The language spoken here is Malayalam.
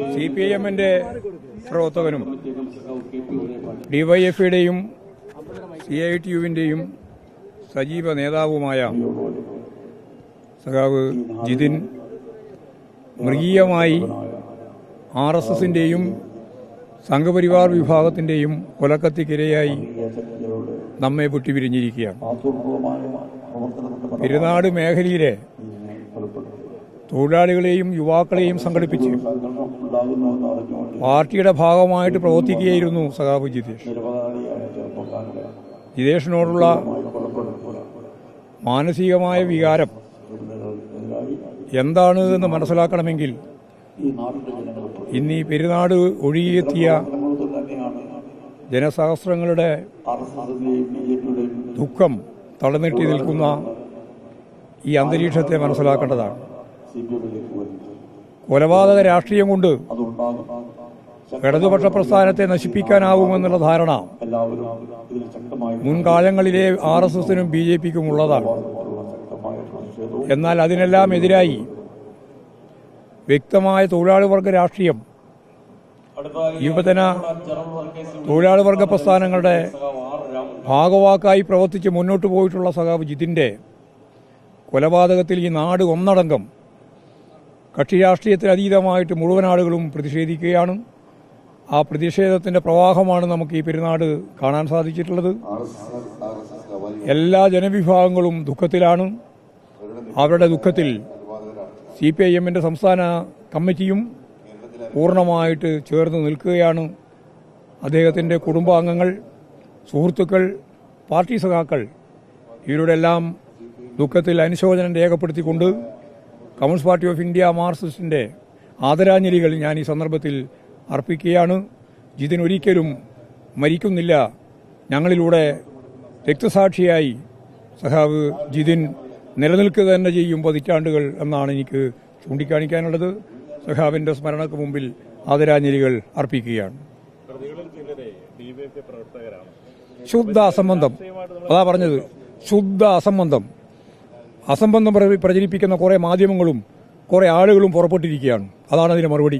CPIM-ന്റെ പ്രവർത്തകനും DYFI-യുടെയും CITU-വിന്റെയും സജീവ നേതാവുമായ സഖാവ് ജിതിൻ മൃഗീയമായി RSS-ന്റെയും സംഘപരിവാർ വിഭാഗത്തിന്റെയും കൊലക്കത്തിക്കിരയായി നമ്മെ വിട്ടുപിരിഞ്ഞിരിക്കുകയാണ്. പെരുന്നാട് മേഖലയിലെ തൊഴിലാളികളെയും യുവാക്കളെയും സംഘടിപ്പിച്ച് പാർട്ടിയുടെ ഭാഗമായിട്ട് പ്രവർത്തിക്കുകയായിരുന്നു സഖാവ് ജിതേഷ്. ജിതേഷിനോടുള്ള മാനസികമായ വികാരം എന്താണ് എന്ന് മനസ്സിലാക്കണമെങ്കിൽ ഇന്നീ പെരുന്നാട് ഒഴുകിയെത്തിയ ജനസഹസ്രങ്ങളുടെ ദുഃഖം തളർന്നിട്ട് നിൽക്കുന്ന ഈ അന്തരീക്ഷത്തെ മനസ്സിലാക്കേണ്ടതാണ്. കൊലപാതക രാഷ്ട്രീയം കൊണ്ട് ഇടതുപക്ഷ പ്രസ്ഥാനത്തെ നശിപ്പിക്കാനാവുമെന്നുള്ള ധാരണ മുൻകാലങ്ങളിലെ RSS-നും BJP-ക്കും ഉള്ളതാണ്. എന്നാൽ അതിനെല്ലാം എതിരായി വ്യക്തമായ തൊഴിലാളി വർഗ രാഷ്ട്രീയം, യുവജന തൊഴിലാളി വർഗ പ്രസ്ഥാനങ്ങളുടെ ഭാഗവാക്കായി പ്രവർത്തിച്ച് മുന്നോട്ട് പോയിട്ടുള്ള സഖാവ് ജിതിന്റെ കൊലപാതകത്തിൽ ഈ നാട് ഒന്നടങ്കം കക്ഷി രാഷ്ട്രീയത്തിന് അതീതമായിട്ട് മുഴുവൻ ആളുകളും പ്രതിഷേധിക്കുകയാണ്. ആ പ്രതിഷേധത്തിന്റെ പ്രവാഹമാണ് നമുക്ക് ഈ പെരുന്നാട് കാണാൻ സാധിച്ചിട്ടുള്ളത്. എല്ലാ ജനവിഭാഗങ്ങളും ദുഃഖത്തിലാണ്. അവരുടെ ദുഃഖത്തിൽ CPIM-ന്റെ സംസ്ഥാന കമ്മിറ്റിയും പൂർണ്ണമായിട്ട് ചേർന്ന് നിൽക്കുകയാണ്. അദ്ദേഹത്തിന്റെ കുടുംബാംഗങ്ങൾ, സുഹൃത്തുക്കൾ, പാർട്ടി സഖാക്കൾ ഇവരുടെ എല്ലാം ദുഃഖത്തിൽ അനുശോചനം രേഖപ്പെടുത്തിക്കൊണ്ട് കമ്മ്യൂണിസ്റ്റ് പാർട്ടി ഓഫ് ഇന്ത്യ മാർക്സിസ്റ്റിന്റെ ആദരാഞ്ജലികൾ ഞാൻ ഈ സന്ദർഭത്തിൽ അർപ്പിക്കുകയാണ്. ജിതിൻ ഒരിക്കലും മരിക്കുന്നില്ല. ഞങ്ങളിലൂടെ രക്തസാക്ഷിയായി സഖാവ് ജിതിൻ നിലനിൽക്കുക തന്നെ ചെയ്യും പതിറ്റാണ്ടുകൾ എന്നാണ് എനിക്ക് ചൂണ്ടിക്കാണിക്കാനുള്ളത്. സഖാവിന്റെ സ്മരണക്ക് മുമ്പിൽ ആദരാഞ്ജലികൾ അർപ്പിക്കുകയാണ്. ശുദ്ധ അസംബന്ധം, അതാ പറഞ്ഞത്, ശുദ്ധ അസംബന്ധം. അസംബന്ധം പ്രചരിപ്പിക്കുന്ന കുറെ മാധ്യമങ്ങളും കുറെ ആളുകളും പുറപ്പെട്ടിരിക്കുകയാണ്. അതാണ് അതിന്റെ മറുപടി.